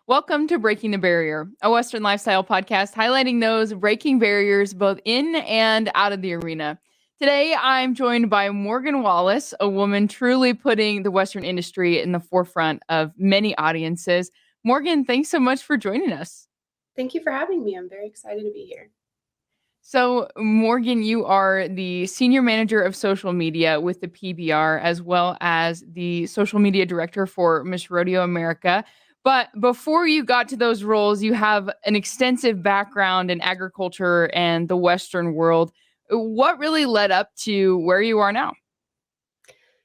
Welcome to Breaking the Barrier, a Western lifestyle podcast highlighting those breaking barriers both in and out of the arena. Today, I'm joined by Morgan Wallace, a woman truly putting the Western industry in the forefront of many audiences. Morgan, thanks so much for joining us. Thank you for having me. I'm very excited to be here. So, Morgan, you are the senior manager of social media with the PBR, as well as the social media director for Miss Rodeo America. But before you got to those roles, you have an extensive background in agriculture and the Western world. What really led up to where you are now?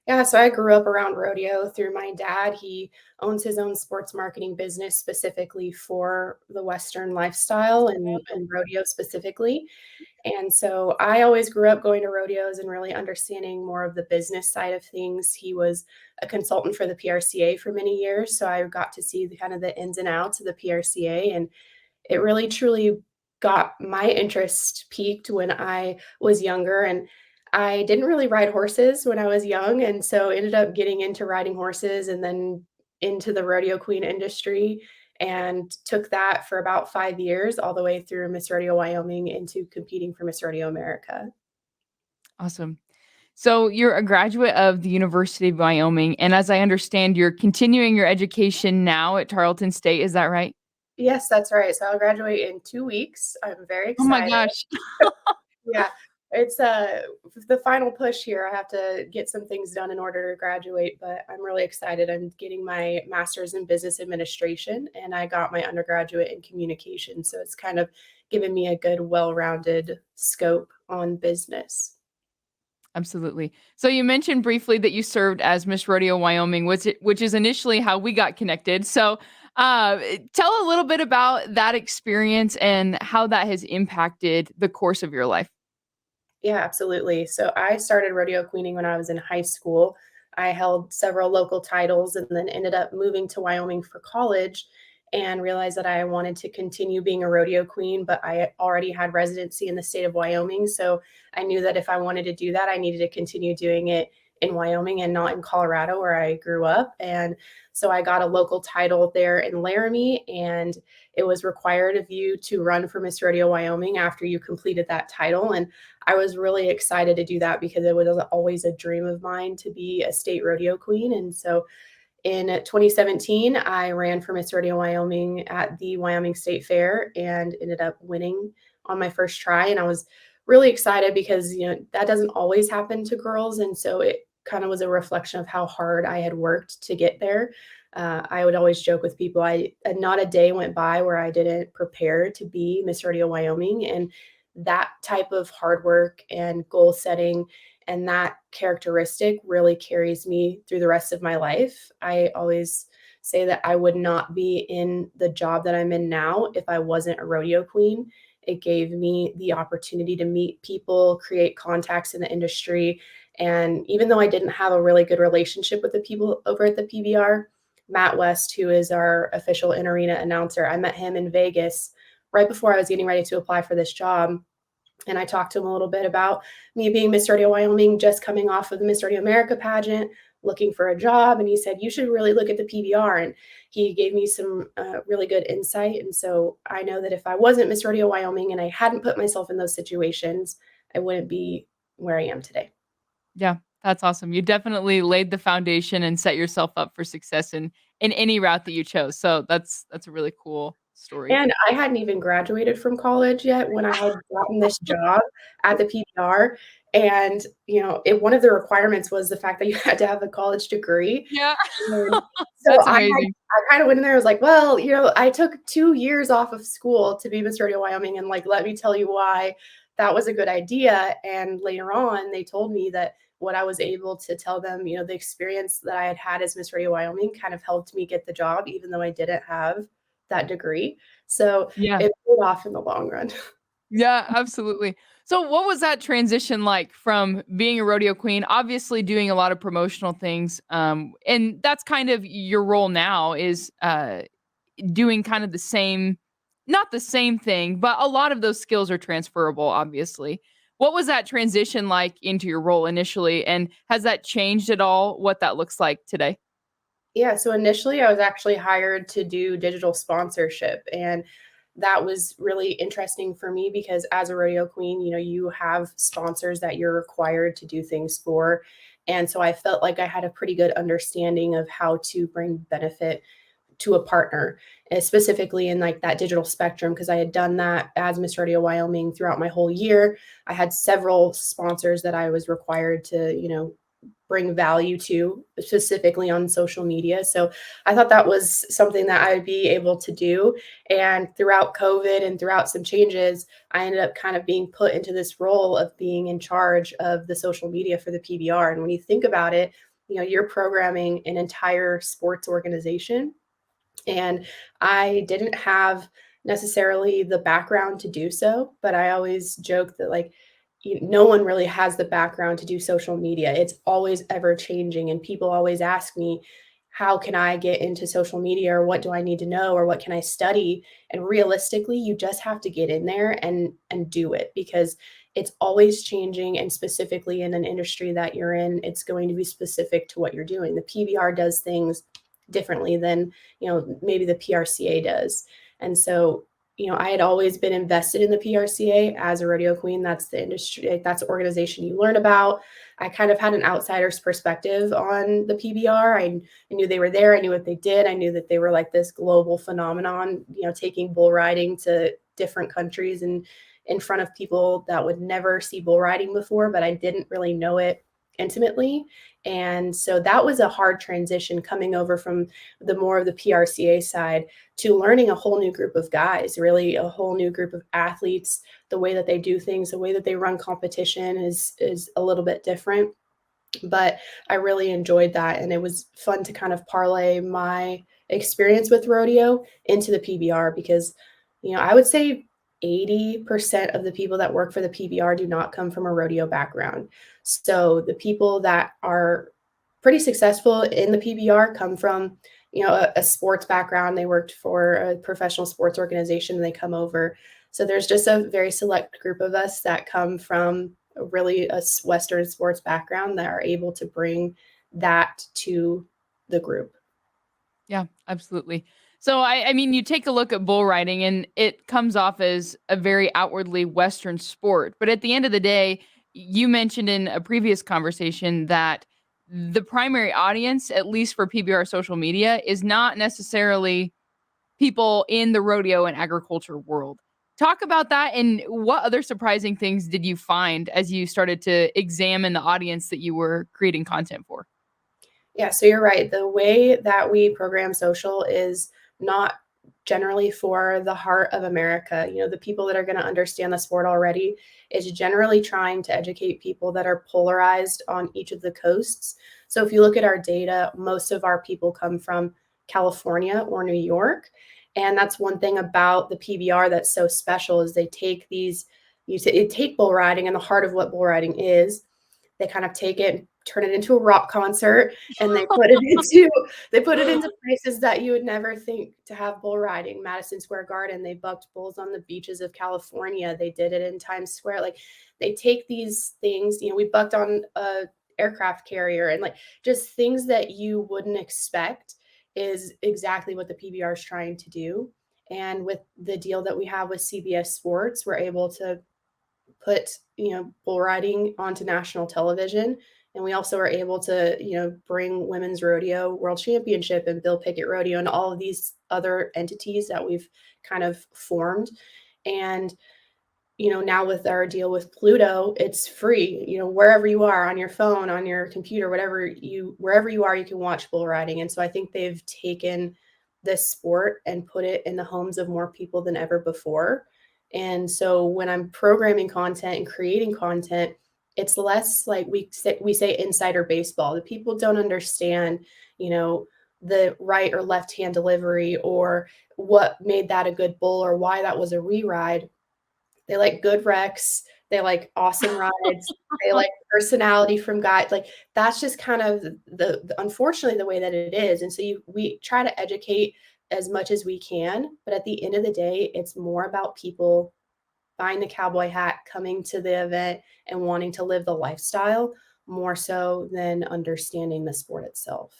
Yeah, so I grew up around rodeo through my dad. He owns his own sports marketing business specifically for the Western lifestyle and rodeo specifically. And so I always grew up going to rodeos and really understanding more of the business side of things. He was a consultant for the PRCA for many years. So I got to see the kind of the ins and outs of the PRCA. And it really truly got my interest peaked when I was younger. And I didn't really ride horses when I was young, and so ended up getting into riding horses and then into the rodeo queen industry and took that for about 5 years all the way through Miss Rodeo Wyoming into competing for Miss Rodeo America. Awesome. So, you're a graduate of the University of Wyoming. And as I understand, you're continuing your education now at Tarleton State. Is that right? Yes, that's right. So I'll graduate in 2 weeks. I'm very Oh my excited. gosh. Yeah, it's, the final push here. I have to get some things done in order to graduate, but I'm really excited. I'm getting my master's in business administration, and I got my undergraduate in communication, so it's kind of given me a good, well-rounded scope on business. Absolutely. So you mentioned briefly that you served as Miss Rodeo Wyoming, which is initially how we got connected. So tell a little bit about that experience and how that has impacted the course of your life. Yeah, absolutely. So I started rodeo queening when I was in high school. I held several local titles and then ended up moving to Wyoming for college and realized that I wanted to continue being a rodeo queen, but I already had residency in the state of Wyoming. So I knew that if I wanted to do that, I needed to continue doing it in Wyoming and not in Colorado where I grew up. And so I got a local title there in Laramie, and it was required of you to run for Miss Rodeo Wyoming after you completed that title. And I was really excited to do that because it was always a dream of mine to be a state rodeo queen. And so in 2017, I ran for Miss Rodeo Wyoming at the Wyoming State Fair and ended up winning on my first try. And I was really excited because, that doesn't always happen to girls. And so it kind of was a reflection of how hard I had worked to get there. I would always joke with people, not a day went by where I didn't prepare to be Miss Rodeo Wyoming. And that type of hard work and goal setting and that characteristic really carries me through the rest of my life. I always say that I would not be in the job that I'm in now if I wasn't a rodeo queen. It gave me the opportunity to meet people, create contacts in the industry. And even though I didn't have a really good relationship with the people over at the PBR, Matt West, who is our official in arena announcer, I met him in Vegas right before I was getting ready to apply for this job. And I talked to him a little bit about me being Miss Rodeo Wyoming, just coming off of the Miss Rodeo America pageant, looking for a job. And he said, you should really look at the PBR. And he gave me some really good insight. And so I know that if I wasn't Miss Rodeo Wyoming and I hadn't put myself in those situations, I wouldn't be where I am today. Yeah, that's awesome. You definitely laid the foundation and set yourself up for success in any route that you chose. So that's a really cool story. And I hadn't even graduated from college yet when I had gotten this job at the PBR. And, one of the requirements was the fact that you had to have a college degree. Yeah. And so That's I amazing. kind of went in there, I was like, well, I took 2 years off of school to be Miss Rodeo Wyoming, and, like, let me tell you why that was a good idea. And later on, they told me that what I was able to tell them, the experience that I had had as Miss Rodeo Wyoming kind of helped me get the job, even though I didn't have that degree. So Yeah. it paid off in the long run. Yeah, absolutely. So what was that transition like from being a rodeo queen, obviously doing a lot of promotional things, and that's kind of your role now is, doing kind of the same not the same thing, but a lot of those skills are transferable, obviously. What was that transition like into your role initially, and has that changed at all, what that looks like today? Yeah, so initially I was actually hired to do digital sponsorship, and that was really interesting for me because as a rodeo queen, you have sponsors that you're required to do things for. And so I felt like I had a pretty good understanding of how to bring benefit to a partner, specifically in like that digital spectrum, because I had done that as Miss Rodeo Wyoming throughout my whole year. I had several sponsors that I was required to, bring value to, specifically on social media. So I thought that was something that I would be able to do. And throughout COVID and throughout some changes, I ended up kind of being put into this role of being in charge of the social media for the PBR. And when you think about it, you're programming an entire sports organization, and I didn't have necessarily the background to do so, but I always joke that, like, no one really has the background to do social media. It's always ever changing. And people always ask me, how can I get into social media, or what do I need to know, or what can I study? And realistically, you just have to get in there and do it, because it's always changing. And specifically in an industry that you're in, it's going to be specific to what you're doing. The PBR does things differently than maybe the PRCA does. And so, I had always been invested in the PRCA as a rodeo queen. That's the industry, that's the organization you learn about. I kind of had an outsider's perspective on the PBR. I knew they were there. I knew what they did. I knew that they were like this global phenomenon, taking bull riding to different countries and in front of people that would never see bull riding before, but I didn't really know it intimately. And so that was a hard transition, coming over from the more of the PRCA side to learning a whole new group of guys, really a whole new group of athletes. The way that they do things, the way that they run competition is a little bit different. But I really enjoyed that, and it was fun to kind of parlay my experience with rodeo into the PBR, because I would say 80% of the people that work for the PBR do not come from a rodeo background. So the people that are pretty successful in the PBR come from a sports background. They worked for a professional sports organization and they come over. So there's just a very select group of us that come from really a Western sports background that are able to bring that to the group. Yeah, absolutely. So I mean, you take a look at bull riding and it comes off as a very outwardly Western sport. But at the end of the day, you mentioned in a previous conversation that the primary audience, at least for PBR social media, is not necessarily people in the rodeo and agriculture world. Talk about that, and what other surprising things did you find as you started to examine the audience that you were creating content for? Yeah, so you're right. The way that we program social is not generally for the heart of America. The people that are going to understand the sport already, is generally trying to educate people that are polarized on each of the coasts. So if you look at our data, most of our people come from California or New York. And that's one thing about the PBR that's so special, is they take take bull riding, and the heart of what bull riding is, they kind of take it and turn it into a rock concert, and they put it into places that you would never think to have bull riding. Madison Square Garden, they bucked bulls on the beaches of California. They did it in Times Square. Like, they take these things, we bucked on a aircraft carrier, and like just things that you wouldn't expect is exactly what the PBR is trying to do. And with the deal that we have with CBS Sports, we're able to put bull riding onto national television, and we also are able to bring women's rodeo world championship and Bill Pickett rodeo and all of these other entities that we've kind of formed. And now with our deal with Pluto, it's free, wherever you are, on your phone, on your computer, wherever you are, you can watch bull riding. And so I think they've taken this sport and put it in the homes of more people than ever before. And so when I'm programming content and creating content, it's less like we say insider baseball. The people don't understand, the right or left hand delivery, or what made that a good bull, or why that was a re-ride. They like good wrecks. They like awesome rides. They like personality from guys. Like, that's just kind of the unfortunately the way that it is. And so we try to educate as much as we can, but at the end of the day, it's more about people buying the cowboy hat, coming to the event, and wanting to live the lifestyle more so than understanding the sport itself.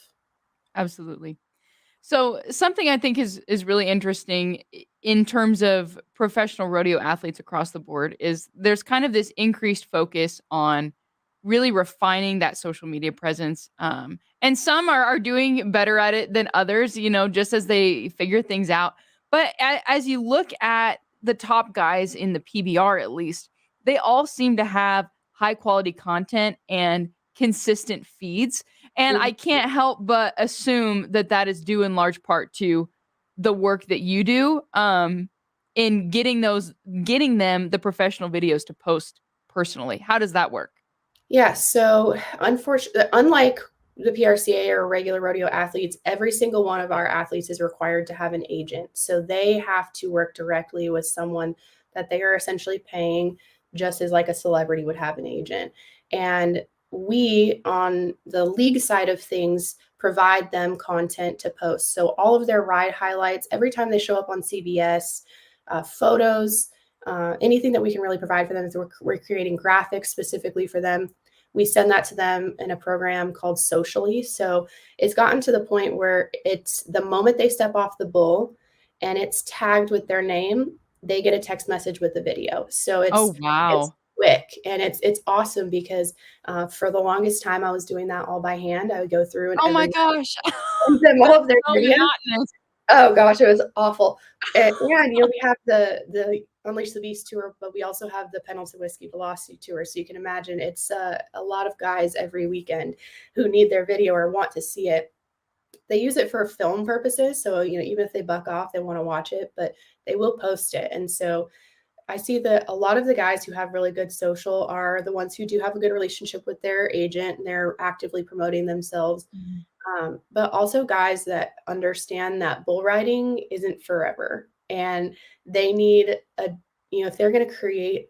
Absolutely. So something I think is really interesting in terms of professional rodeo athletes across the board is there's kind of this increased focus on really refining that social media presence. And some are doing better at it than others, just as they figure things out. But as you look at the top guys in the PBR, at least, they all seem to have high quality content and consistent feeds, and I can't help but assume that that is due in large part to the work that you do, in getting them the professional videos to post personally. How does that work? Yeah, so unfortunately, unlike the PRCA or regular rodeo athletes, every single one of our athletes is required to have an agent. So they have to work directly with someone that they are essentially paying, just as like a celebrity would have an agent. And we, on the league side of things, provide them content to post. So all of their ride highlights, every time they show up on CBS, photos, anything that we can really provide for them. If we're creating graphics specifically for them, we send that to them in a program called Socially. So it's gotten to the point where it's the moment they step off the bull and it's tagged with their name, they get a text message with the video. So Oh, it's wow. quick, and it's awesome because for the longest time I was doing that all by hand. I would go through and Oh every my night gosh. send them all That's of their so videos. monotonous. Oh gosh, it was awful. And we have the Unleash the Beast tour, but we also have the Pedal to Whiskey Velocity tour. So you can imagine it's a lot of guys every weekend who need their video or want to see it. They use it for film purposes, so even if they buck off, they want to watch it, but they will post it. And so I see that a lot of the guys who have really good social are the ones who do have a good relationship with their agent and they're actively promoting themselves, Mhm. but also guys that understand that bull riding isn't forever and they need if they're going to create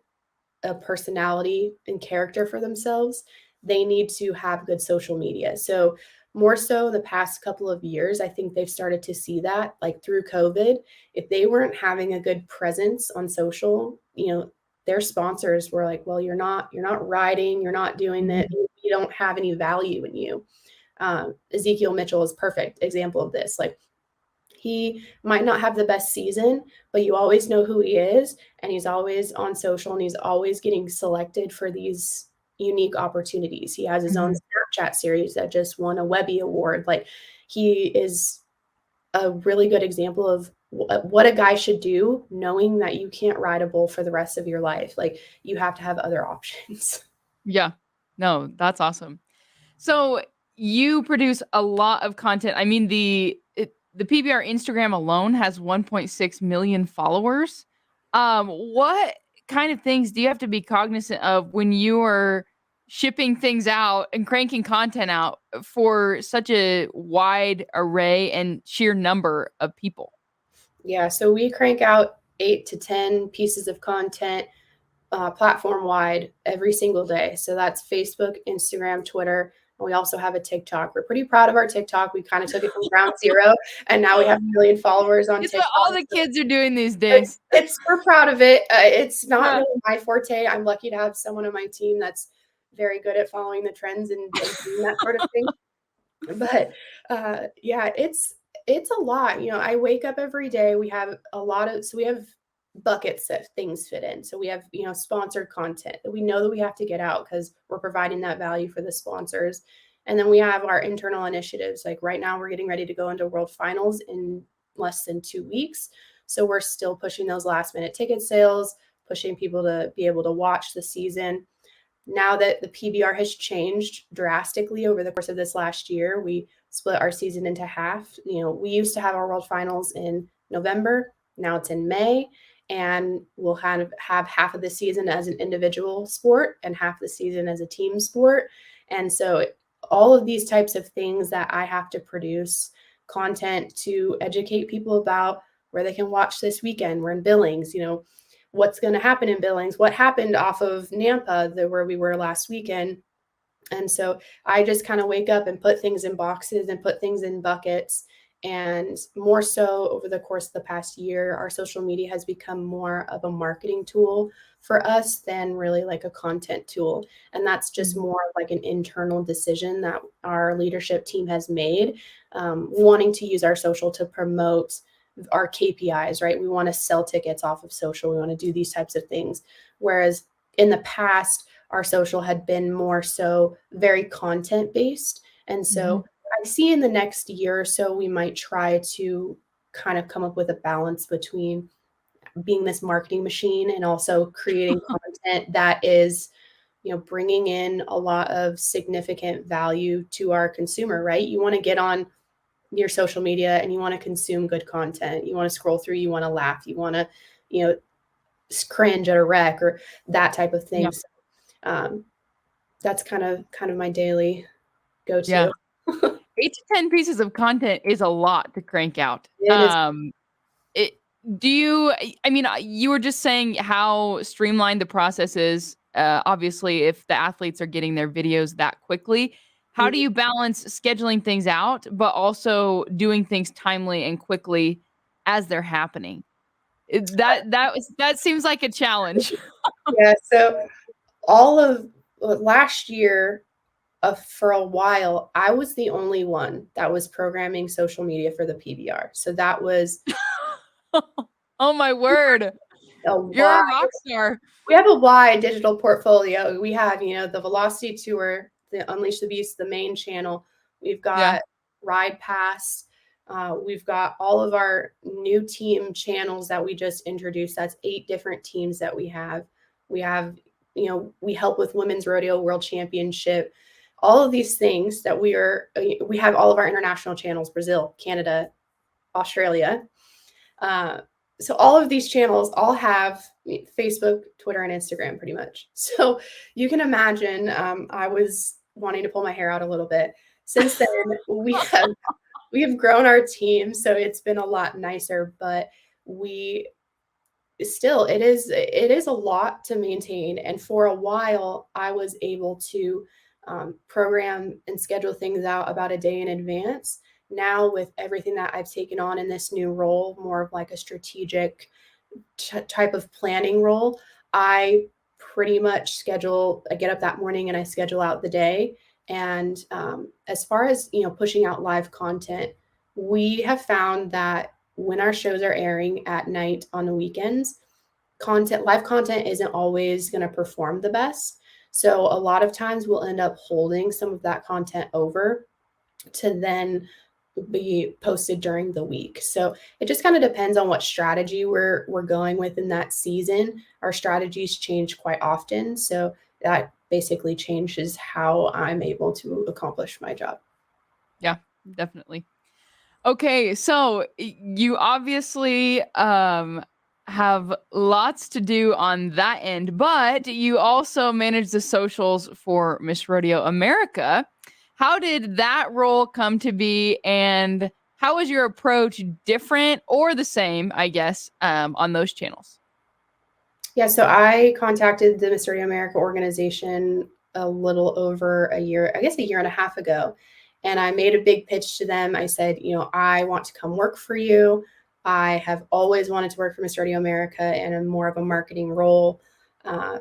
a personality and character for themselves, they need to have good social media. So, more so the past couple of years, I think they've started to see that, like through COVID, if they weren't having a good presence on social, their sponsors were like, well, you're not riding, you're not doing that, Mhm. you don't have any value in you. Ezekiel Mitchell is a perfect example of this. Like he might not have the best season, but you always know who he is, and he's always on social, and he's always getting selected for these unique opportunities. He has his own Mhm. Snapchat series that just won a Webby Award. Like he is a really good example of what a guy should do, knowing that you can't ride a bull for the rest of your life. Like you have to have other options. Yeah. No, that's awesome. So you produce a lot of content. I mean, the PBR Instagram alone has 1.6 million followers. What kind of things do you have to be cognizant of when you are shipping things out and cranking content out for such a wide array and sheer number of people? Yeah, so we crank out 8 to 10 pieces of content platform wide every single day. So that's Facebook, Instagram, Twitter. And we also have a TikTok. We're pretty proud of our TikTok. We kind of took it from ground zero, and now we have 1 million followers on It's what TikTok. all the kids are doing these It's, days. it's we're proud of it. It's not Yeah. really my forte. I'm lucky to have someone on my team that's very good at following the trends and doing that sort of thing. But yeah, it's a lot. I wake up every day. We have a lot of so we have buckets that things fit in. So we have sponsored content that we know that we have to get out because we're providing that value for the sponsors. And then we have our internal initiatives. Like right now, we're getting ready to go into World Finals in less than 2 weeks. So we're still pushing those last minute ticket sales, pushing people to be able to watch the season. Now that the PBR has changed drastically over the course of this last year, we split our season into half. We used to have our world finals in November. Now it's in May, and we'll have half of the season as an individual sport and half the season as a team sport. And so all of these types of things that I have to produce content to educate people about where they can watch this weekend. We're in Billings, what's going to happen in Billings, what happened off of Nampa, where we were last weekend. And so I just kind of wake up and put things in boxes and put things in buckets And more so over the course of the past year, our social media has become more of a marketing tool for us than really like a content tool. And that's just Mhm. more of like an internal decision that our leadership team has made, wanting to use our social to promote our KPIs, right? We want to sell tickets off of social. We want to do these types of things. Whereas in the past, our social had been more so very content based. And Mhm. so I see in the next year or so, we might try to kind of come up with a balance between being this marketing machine and also creating content that is, bringing in a lot of significant value to our consumer, right? You want to get on your social media and you want to consume good content. You want to scroll through, you want to laugh, you want to, you know, cringe at a wreck or that type of Yeah. thing. So, um, that's kind of my daily Yeah. go-to. 8 to 10 pieces of content is a lot to crank out. It is. It do you I mean, you were just saying how streamlined the process is, obviously, if the athletes are getting their videos that quickly. How do you balance scheduling things out, but also doing things timely and quickly as they're happening? That seems like a challenge. Yeah, so all of last year, for a while, I was the only one that was programming social media for the PBR. So that was Oh my word. a You're wide a rock star. we have a wide digital portfolio. We have, the Velocity Tour, the Unleash the Beast, the main channel. We've Yeah. got Ride Pass. We've got all of our new team channels that we just introduced. That's 8 different teams that we have. We have, we help with Women's Rodeo World Championship. All of these things that we have all of our international channels: Brazil, Canada, Australia. Uh, so all of these channels all have Facebook, Twitter, and Instagram pretty much. So you can imagine, I was wanting to pull my hair out a little bit. Since then, we have grown our team, so it's been a lot nicer. But we still, it is a lot to maintain. And for a while, I was able to program and schedule things out about a day in advance. Now, with everything that I've taken on in this new role, more of like a strategic type of planning role, I pretty much I get up that morning and I schedule out the day. And as far as pushing out live content, we have found that when our shows are airing at night on the weekends, live content isn't always going to perform the best. So a lot of times we'll end up holding some of that content over to then be posted during the week. So it just kind of depends on what strategy we're going with in that season. Our strategies change quite often, so that basically changes how I'm able to accomplish my job. Yeah, definitely. Okay, so you obviously have lots to do on that end, but you also manage the socials for Miss Rodeo America. How did that role come to be, and how was your approach different or the same, I guess, on those channels? Yeah, so I contacted the Mystery America organization a little over a year, I guess a year and a half ago. And I made a big pitch to them. I said, I want to come work for you. I have always wanted to work for Miss Radio America in a more of a marketing role. Uh,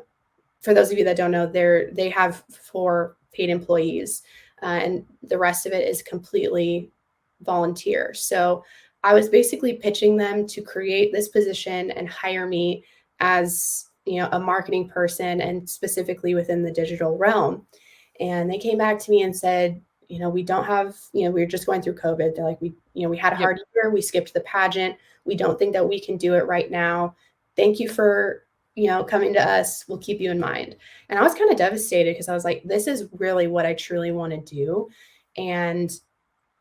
for those of you that don't know, they have 4 paid employees, and the rest of it is completely volunteer. So I was basically pitching them to create this position and hire me as a marketing person, and specifically within the digital realm. And they came back to me and said, we don't have, we were just going through COVID. They're like, we had a Yep. hard year. We skipped the pageant. We don't think that we can do it right now. Thank you for, coming to us. We'll keep you in mind. And I was kind of devastated because I was like, this is really what I truly want to do. And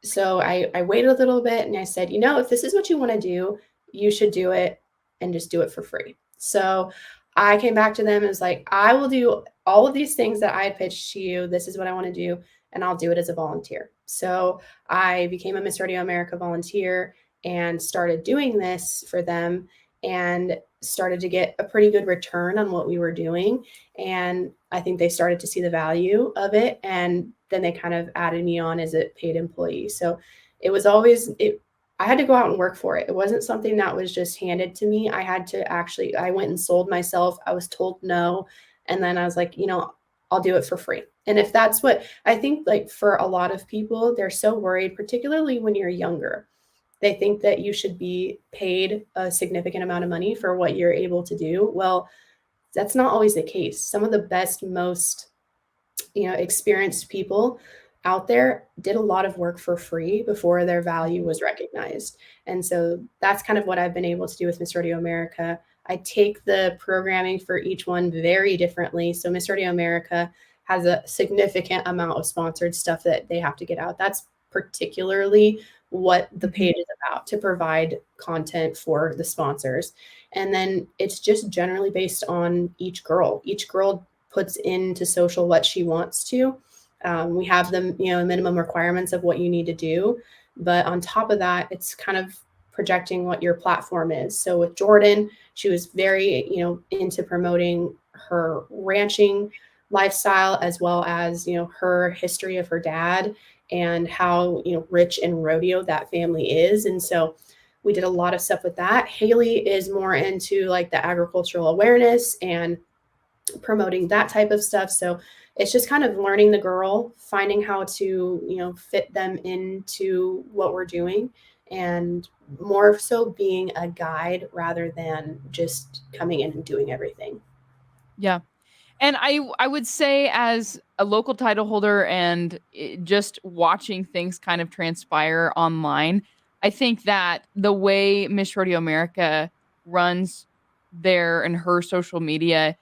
so I waited a little bit and I said, if this is what you want to do, you should do it and just do it for free. So I came back to them and was like, I will do all of these things that I had pitched to you. This is what I want to do, and I'll do it as a volunteer. So I became a Miss Radio America volunteer and started doing this for them, and started to get a pretty good return on what we were doing. And I think they started to see the value of it. And then they kind of added me on as a paid employee. So it was always, I had to go out and work for it. It wasn't something that was just handed to me. I went and sold myself. I was told no. And then I was like, I'll do it for free. And if that's what I think, like for a lot of people, they're so worried, particularly when you're younger. They think that you should be paid a significant amount of money for what you're able to do. Well, that's not always the case. Some of the best, most experienced people out there did a lot of work for free before their value was recognized. And so that's kind of what I've been able to do with Miss Rodeo America. I take the programming for each one very differently. So Miss Rodeo America has a significant amount of sponsored stuff that they have to get out. That's particularly what the Mhm. page is about, to provide content for the sponsors. And then it's just generally based on each girl. Each girl puts into social what she wants to. We have the minimum requirements of what you need to do, but on top of that, it's kind of projecting what your platform is. So with Jordan, she was very into promoting her ranching lifestyle, as well as her history of her dad and how rich in rodeo that family is. And so we did a lot of stuff with that. Haley is more into like the agricultural awareness and promoting that type of stuff. So it's just kind of learning the girl, finding how to, fit them into what we're doing, and more so being a guide rather than just coming in and doing everything. Yeah. And I would say as a local title holder and just watching things kind of transpire online, I think that the way Miss Rodeo America runs their and her social media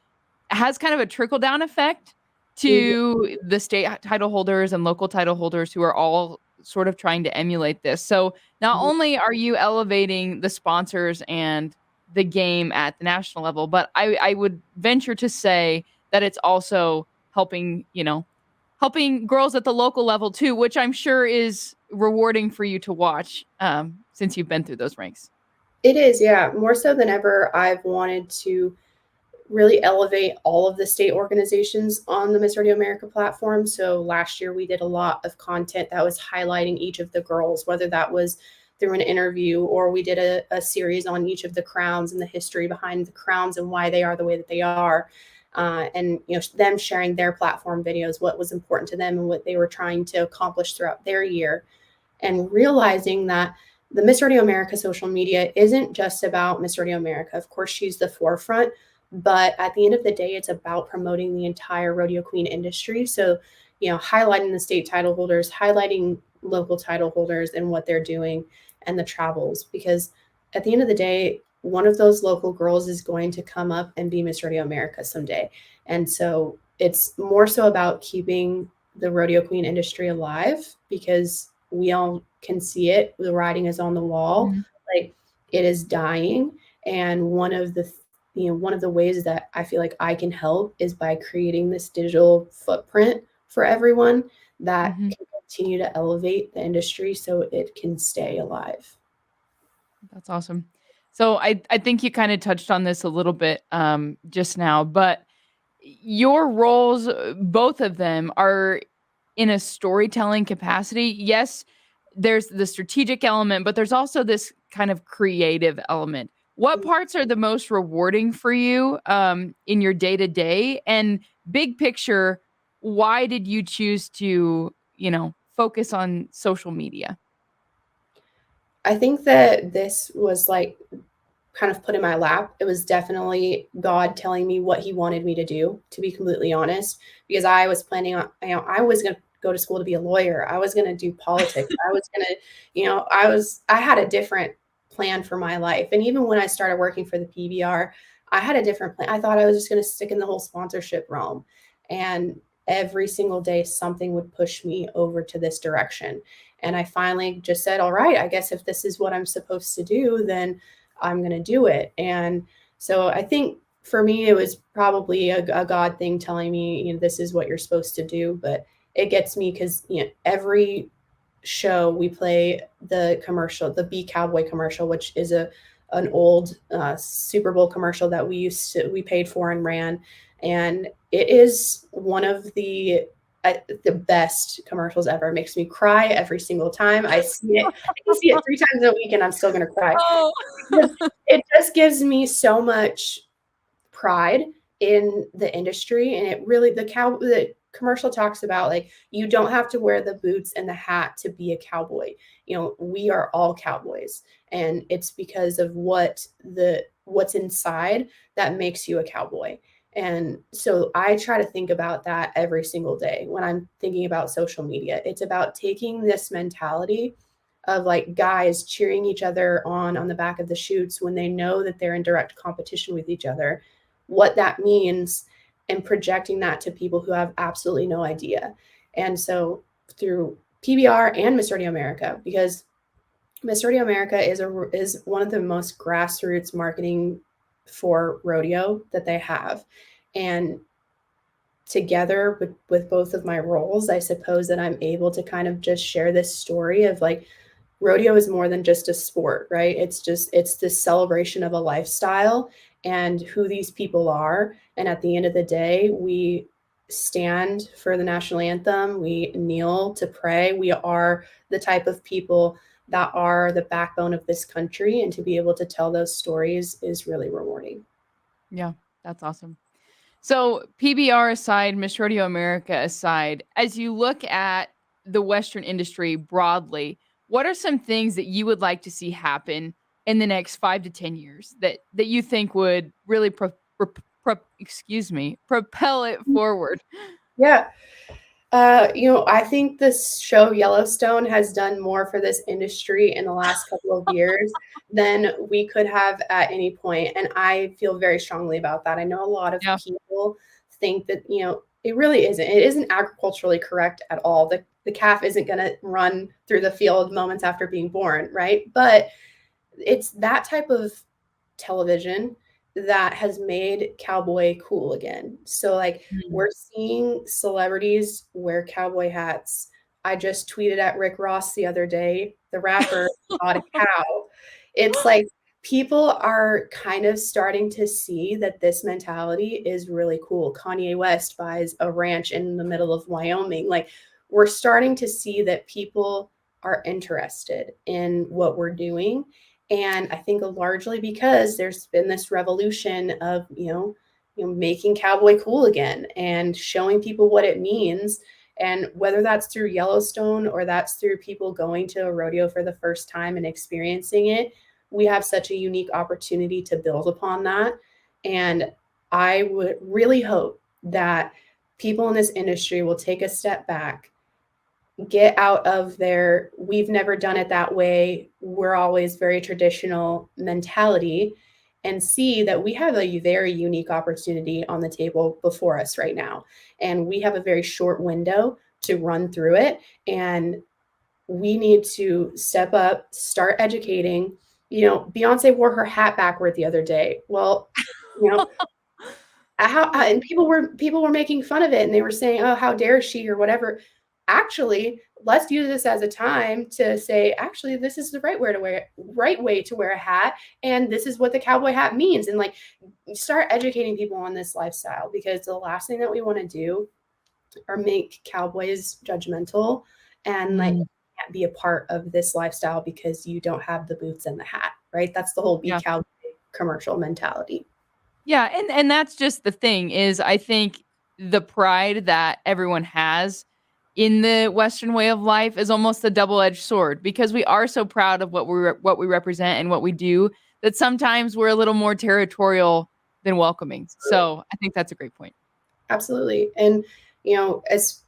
has kind of a trickle down effect Mhm. to the state title holders and local title holders who are all sort of trying to emulate this. So not Mhm. only are you elevating the sponsors and the game at the national level, but I would venture to say that it's also helping, helping girls at the local level too, which I'm sure is rewarding for you to watch, since you've been through those ranks. It is, yeah, more so than ever. I've wanted to really elevate all of the state organizations on the Miss Radio America platform. So last year we did a lot of content that was highlighting each of the girls, whether that was through an interview or we did a series on each of the crowns and the history behind the crowns and why they are the way that they are. And them sharing their platform videos, what was important to them and what they were trying to accomplish throughout their year, and realizing that the Miss Rodeo America social media isn't just about Miss Rodeo America. Of course, she's the forefront, but at the end of the day, it's about promoting the entire rodeo queen industry. So, highlighting the state title holders, highlighting local title holders and what they're doing and the travels. Because at the end of the day, one of those local girls is going to come up and be Miss Rodeo America someday. And so it's more so about keeping the rodeo queen industry alive, because we all can see it. The writing is on the wall. Mhm, Like, it is dying. And one of the ways that I feel like I can help is by creating this digital footprint for everyone that mhm. can continue to elevate the industry so it can stay alive. That's awesome. So I think you kinda touched on this a little bit, just now, but your roles, both of them, are in a storytelling capacity. Yes, there's the strategic element, but there's also this kind of creative element. What parts are the most rewarding for you, in your day-to-day? And big picture, why did you choose to, focus on social media? I think that this was like kind of put in my lap. It was definitely God telling me what he wanted me to do, to be completely honest, because I was planning on, I was going to go to school to be a lawyer. I was going to do politics. I was going to, I had a different plan for my life. And even when I started working for the PBR, I had a different plan. I thought I was just going to stick in the whole sponsorship realm. And every single day, something would push me over to this direction. And I finally just said, all right, I guess if this is what I'm supposed to do, then I'm going to do it. And so I think for me, it was probably a God thing telling me, this is what you're supposed to do. But it gets me because, every show we play the commercial, the Be Cowboy commercial, which is an old Super Bowl commercial that we paid for and ran. And it is one of the the best commercials ever. It makes me cry every single time I see it. I can see it 3 times a week and I'm still gonna cry. Oh. Because it just gives me so much pride in the industry, and it really the commercial talks about, like, you don't have to wear the boots and the hat to be a cowboy. We are all cowboys, and it's because of what's inside that makes you a cowboy. And so I try to think about that every single day when I'm thinking about social media. It's about taking this mentality of, like, guys cheering each other on the back of the chutes when they know that they're in direct competition with each other, what that means, and projecting that to people who have absolutely no idea. And so through PBR and Miss Rodeo America, because Miss Rodeo America is one of the most grassroots marketing for rodeo that they have. And together with both of my roles, I suppose that I'm able to kind of just share this story of, like, rodeo is more than just a sport, right? It's this celebration of a lifestyle and who these people are. And at the end of the day, we stand for the national anthem, we kneel to pray. We are the type of people that are the backbone of this country, and to be able to tell those stories is really rewarding. Yeah, that's awesome. So, PBR aside, Miss Rodeo America aside, as you look at the Western industry broadly, what are some things that you would like to see happen in the next 5 to 10 years that you think would really propel it forward? Yeah. I think this show Yellowstone has done more for this industry in the last couple of years than we could have at any point, and I feel very strongly about that. I know a lot of Yeah. people think that, it really isn't. It isn't agriculturally correct at all. The calf isn't gonna run through the field moments after being born, right? But it's that type of television that has made cowboy cool again. So, like, Mm. we're seeing celebrities wear cowboy hats. I just tweeted at Rick Ross the other day, the rapper bought a cow. It's like people are kind of starting to see that this mentality is really cool. Kanye West buys a ranch in the middle of Wyoming. Like, we're starting to see that people are interested in what we're doing. And I think largely because there's been this revolution of, making cowboy cool again and showing people what it means. And whether that's through Yellowstone or that's through people going to a rodeo for the first time and experiencing it, we have such a unique opportunity to build upon that. And I would really hope that people in this industry will take a step back, get out of their we've never done it that way, we're always very traditional mentality, and see that we have a very unique opportunity on the table before us right now. And we have a very short window to run through it. And we need to step up, start educating. Beyonce wore her hat backward the other day. Well, you know, and people were making fun of it, and they were saying, "Oh, how dare she?" or whatever. Actually, let's use this as a time to say, actually, this is the right way to wear a hat, and this is what the cowboy hat means, and, like, start educating people on this lifestyle, because the last thing that we want to do are make cowboys judgmental and, like, Mm, can't be a part of this lifestyle because you don't have the boots and the hat, right? That's the whole be yeah. cowboy commercial mentality. Yeah, and that's just the thing is I think the pride that everyone has in the Western way of life is almost a double-edged sword because we are so proud of what we represent and what we do that sometimes we're a little more territorial than welcoming. So, I think that's a great point. Absolutely. And, as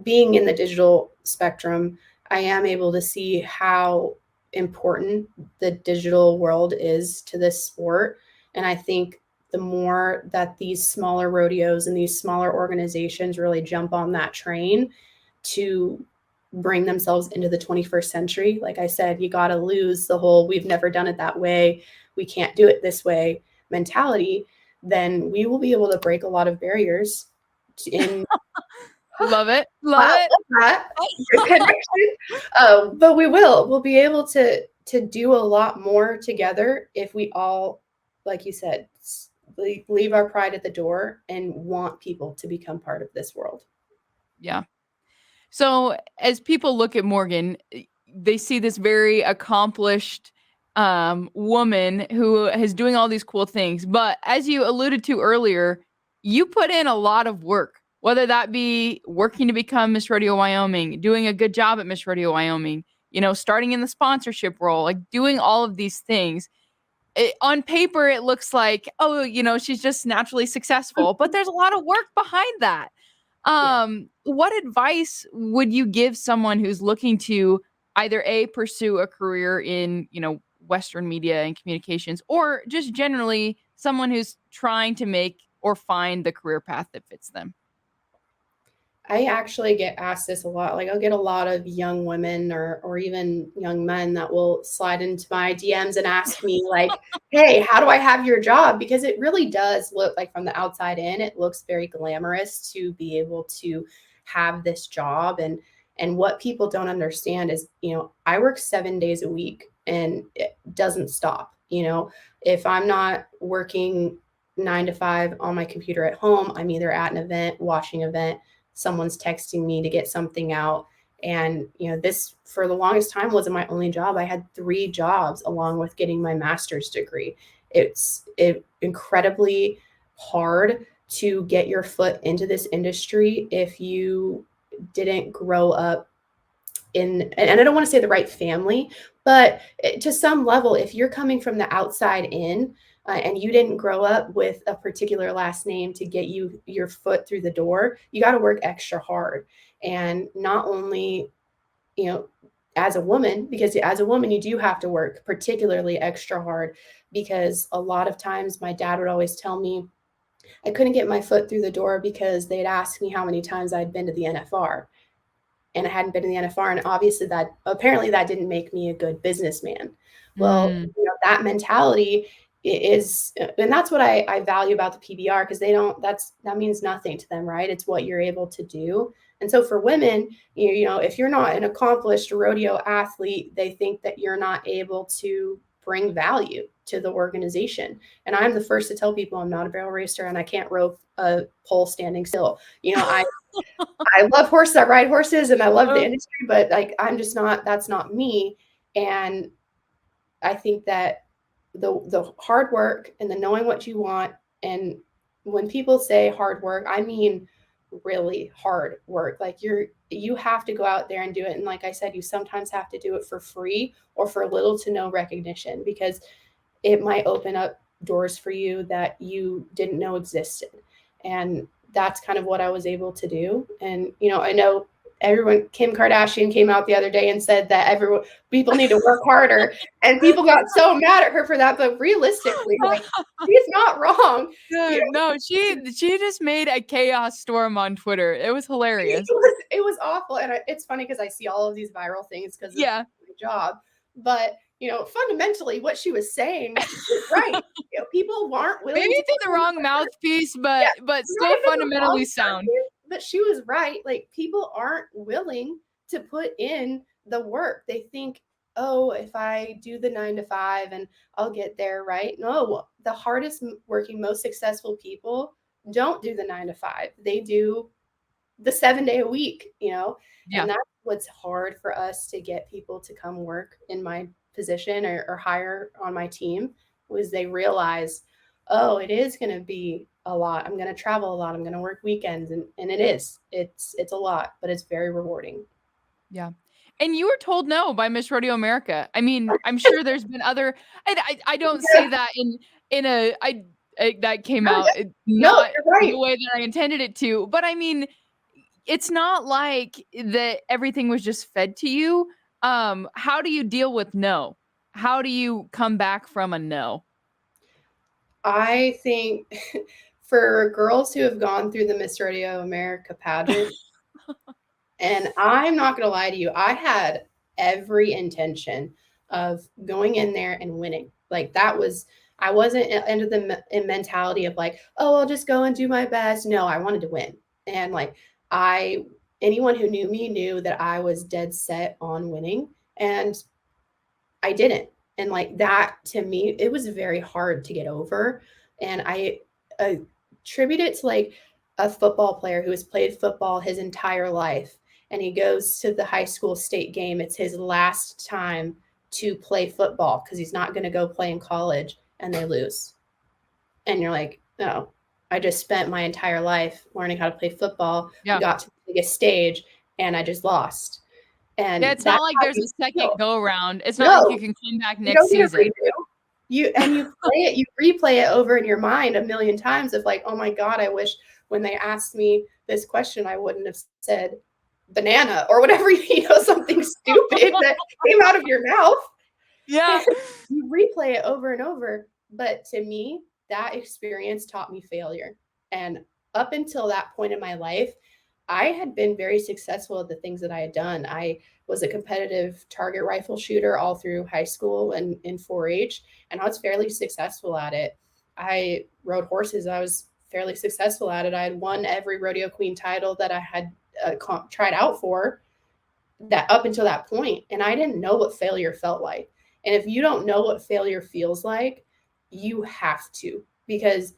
being in the digital spectrum, I am able to see how important the digital world is to this sport. And I think the more that these smaller rodeos and these smaller organizations really jump on that train to bring themselves into the 21st century, like I said, you got to lose the whole we've never done it that way, we can't do it this way mentality, then we will be able to break a lot of barriers in Love it. wow, Love it. love that. Good connection. But we'll be able to do a lot more together if we all, like you said, leave our pride at the door and want people to become part of this world. Yeah. So as people look at Morgan, they see this very accomplished woman who is doing all these cool things. But as you alluded to earlier, you put in a lot of work, whether that be working to become Miss Rodeo Wyoming, doing a good job at Miss Rodeo Wyoming, starting in the sponsorship role, like doing all of these things. On paper, it looks like, oh, she's just naturally successful, but there's a lot of work behind that. Yeah. What advice would you give someone who's looking to either A, pursue a career in, Western media and communications, or just generally someone who's trying to make or find the career path that fits them? I actually get asked this a lot. Like I'll get a lot of young women or even young men that will slide into my DMs and ask me like, "Hey, how do I have your job?" Because it really does look like from the outside in, it looks very glamorous to be able to have this job and what people don't understand is, I work 7 days a week and it doesn't stop, If I'm not working 9 to 5 on my computer at home, I'm either at an event, watching an event, someone's texting me to get something out. And, this for the longest time wasn't my only job. I had 3 jobs along with getting my master's degree. It's incredibly hard to get your foot into this industry if you didn't grow up in, and I don't want to say the right family, but to some level, if you're coming from the outside in, and you didn't grow up with a particular last name to get you your foot through the door, you got to work extra hard. And not only, you know, as a woman, because as a woman, you do have to work particularly extra hard because a lot of times my dad would always tell me I couldn't get my foot through the door because they'd ask me how many times I'd been to the NFR and I hadn't been in the NFR. And obviously, that apparently that didn't make me a good businessman. Well, Mm, that mentality is, and that's what I value about the PBR because they don't. That means nothing to them, right? It's what you're able to do. And so for women, if you're not an accomplished rodeo athlete, they think that you're not able to bring value to the organization. And I'm the first to tell people I'm not a barrel racer and I can't rope a pole standing still. I love horses. I ride horses and I love the uh, industry, but like I'm just not that's not me. And I think that the hard work and the knowing what you want and when people say hard work, I mean really hard work. Like you have to go out there and do it. And like I said, you sometimes have to do it for free or for little to no recognition because it might open up doors for you that you didn't know existed. And that's kind of what I was able to do. And, I know everyone, Kim Kardashian came out the other day and said that people need to work harder. And people got so mad at her for that. But realistically, like, she's not wrong. You know, no, she just made a chaos storm on Twitter. It was hilarious. it was awful. And it's funny because I see all of these viral things because of Yeah. my job. But, fundamentally, what she was saying was right. People aren't willing Maybe to it's in the put in wrong the work. mouthpiece, Yeah, but might still have been the wrong fundamentally sound. person, but she was right. Like people aren't willing to put in the work. They think, oh, if I do the 9 to 5 and I'll get there, right? No, the hardest working, most successful people don't do the 9 to 5. They do the 7 day a week, Yeah. and that's what's hard for us to get people to come work in my position or hire on my team was they realize, oh, it is going to be a lot. I'm going to travel a lot. I'm going to work weekends. And it is, it's a lot, but it's very rewarding. Yeah. And you were told no by Miss Rodeo America. I mean, I'm sure there's been other I don't say Yeah, that in a that came no, out no, not you're right. the way that I intended it to, but I mean, it's not like that everything was just fed to you. How do you deal with no? How do you come back from a no? I think for girls who have gone through the Miss Radio America pageant, and I'm not going to lie to you, I had every intention of going in there and winning. Like that was, I wasn't into the mentality of like, oh, I'll just go and do my best. No, I wanted to win. And like, I, anyone who knew me knew that I was dead set on winning. And I didn't. And like that to me, it was very hard to get over. And I attribute it to like a football player who has played football his entire life. and he goes to the high school state game. It's his last time to play football because he's not going to go play in college, and they lose. And you're like, no, I just spent my entire life learning how to play football. We Yeah. got to the biggest stage, and I just lost. And Yeah, it's that's not like how there's you a second feel. go around. It's not like you No, can come back you next don't get a season. redo. You play it, you replay it over in your mind a million times of like, oh my God, I wish when they asked me this question, I wouldn't have said banana or whatever, something stupid that came out of your mouth. Yeah. You replay it over and over. But to me, that experience taught me failure. And up until that point in my life, I had been very successful at the things that I had done. I was a competitive target rifle shooter all through high school and in 4-H, and I was fairly successful at it. I rode horses. I was fairly successful at it. I had won every rodeo queen title that I had tried out for that up until that point, and I didn't know what failure felt like. And if you don't know what failure feels like, you have to, because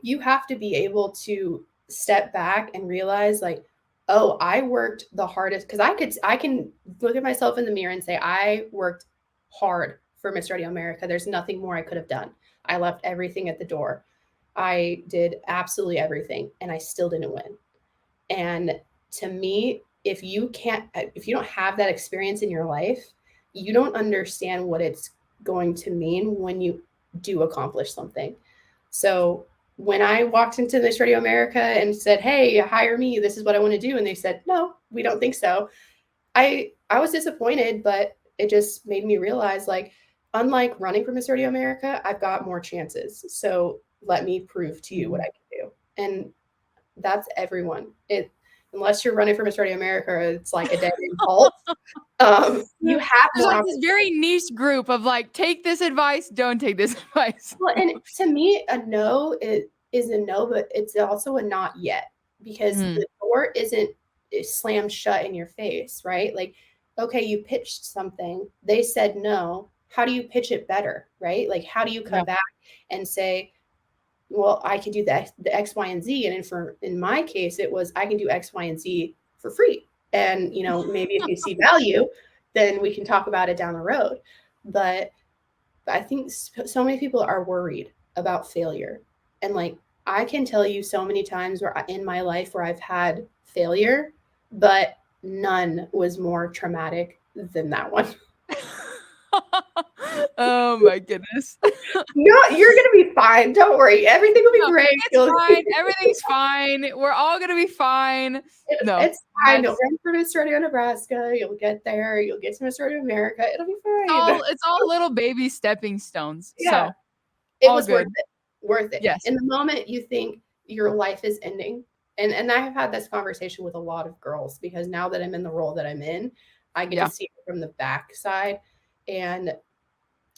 you have to be able to step back and realize like, oh, I worked the hardest, because I can look at myself in the mirror and say I worked hard for Miss Radio America. There's nothing more I could have done. I left everything at the door. I did absolutely everything, and I still didn't win. And to me, if you don't have that experience in your life, you don't understand what it's going to mean when you do accomplish something. So when I walked into Miss Radio America and said, "Hey, hire me. This is what I want to do," and they said, "No, we don't think so," I was disappointed, but it just made me realize, like, unlike running for Miss Radio America, I've got more chances. So let me prove to you what I can do. And that's everyone. Unless you're running for Miss Radio America, it's like a dead end cult. You have There's more like this very niche group of like, take this advice, don't take this advice. Well, and to me, a no is a no, but it's also a not yet, because the door isn't slammed shut in your face, right? Like, okay, you pitched something, they said no. How do you pitch it better, right? Like, how do you come back and say, well, I can do the X, Y, and Z. And in my case, it was I can do X, Y, and Z for free. And maybe if you see value, then we can talk about it down the road. But I think so many people are worried about failure. And like, I can tell you so many times in my life where I've had failure, but none was more traumatic than that one. Oh my goodness. No, you're going to be fine. Don't worry. Everything will be great. It's fine. Everything's fine. We're all going to be fine. It's fine. You'll run for Miss Radio Nebraska. You'll get there. You'll get to Miss Radio America. It'll be fine. It's all little baby stepping stones. Yeah. So it was good. Worth it. Yes. In the moment you think your life is ending. And I have had this conversation with a lot of girls, because now that I'm in the role that I'm in, I get to see it from the back side. And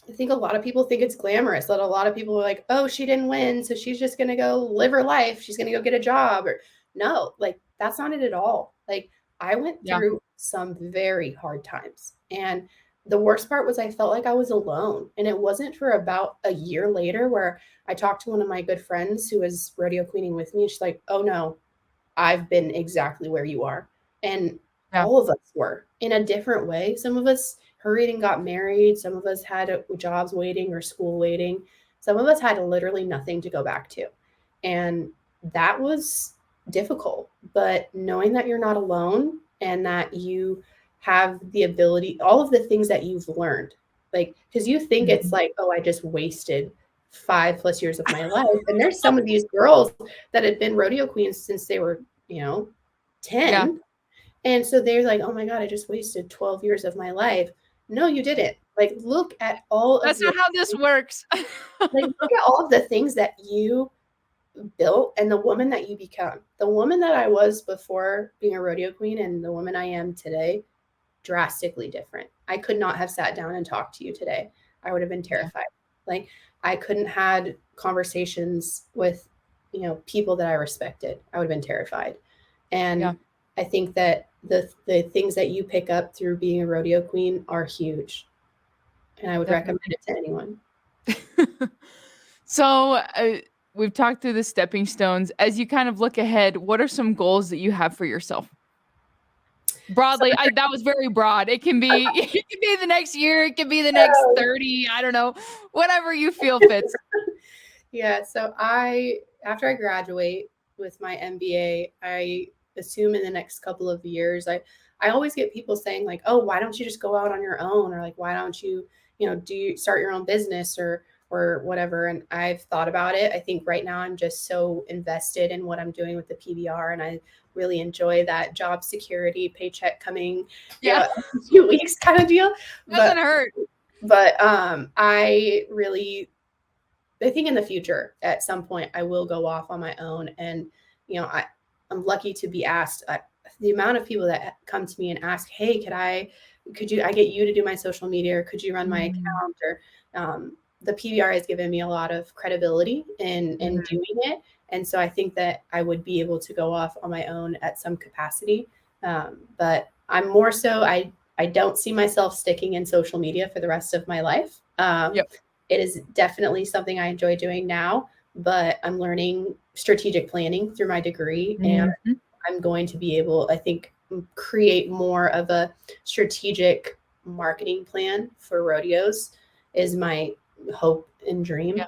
I think a lot of people think it's glamorous, that a lot of people are like, oh, she didn't win, so she's just going to go live her life. She's going to go get a job. Or no, like, that's not it at all. Like, I went through some very hard times. And the worst part was I felt like I was alone. And it wasn't for about a year later where I talked to one of my good friends who was rodeo queening with me. And she's like, oh no, I've been exactly where you are. And all of us were in a different way. Some of us hurried and got married. Some of us had jobs waiting or school waiting. Some of us had literally nothing to go back to. And that was difficult. But knowing that you're not alone and that you have the ability, all of the things that you've learned, like, because you think it's like, oh, I just wasted 5+ years of my life. And there's some of these girls that had been rodeo queens since they were, 10. Yeah. And so they're like, oh my God, I just wasted 12 years of my life. No, you didn't. Like, look at all of That's not how this works. Like, look at all of the things that you built and the woman that you become. The woman that I was before being a rodeo queen and the woman I am today, drastically different. I could not have sat down and talked to you today. I would have been terrified. Like, I couldn't had conversations with, people that I respected. I would have been terrified. And I think that the things that you pick up through being a rodeo queen are huge. And I would recommend it to anyone. So we've talked through the stepping stones. As you kind of look ahead, what are some goals that you have for yourself? Broadly, that was very broad. It can be it can be the next year, it can be the next 30, I don't know, whatever you feel fits. Yeah, so after I graduate with my MBA, I assume in the next couple of years, I always get people saying like, "Oh, why don't you just go out on your own?" Or like, "Why don't you, do you start your own business or whatever?" And I've thought about it. I think right now I'm just so invested in what I'm doing with the PBR, and I really enjoy that job security, paycheck coming, Yeah. a few weeks kind of deal. Doesn't hurt. But I think in the future, at some point, I will go off on my own. And, I'm lucky to be asked. The amount of people that come to me and ask, "Hey, I get you to do my social media, or could you run my account?" Or the PBR has given me a lot of credibility in doing it. And so I think that I would be able to go off on my own at some capacity. But I'm more so, I don't see myself sticking in social media for the rest of my life. Yep. It is definitely something I enjoy doing now, but I'm learning strategic planning through my degree, and I'm going to be able, I think, create more of a strategic marketing plan for rodeos is my hope and dream. Yeah.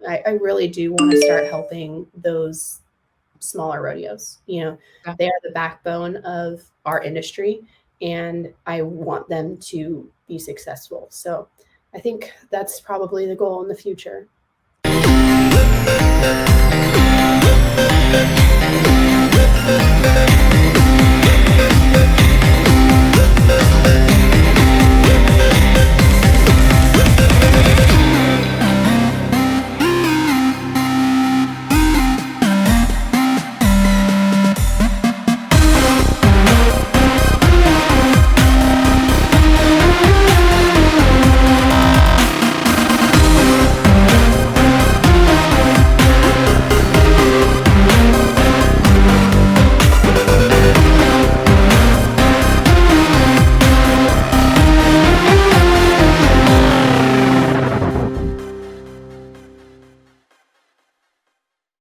I really do want to start helping those smaller rodeos. Yeah. They are the backbone of our industry, and I want them to be successful. So I think that's probably the goal in the future.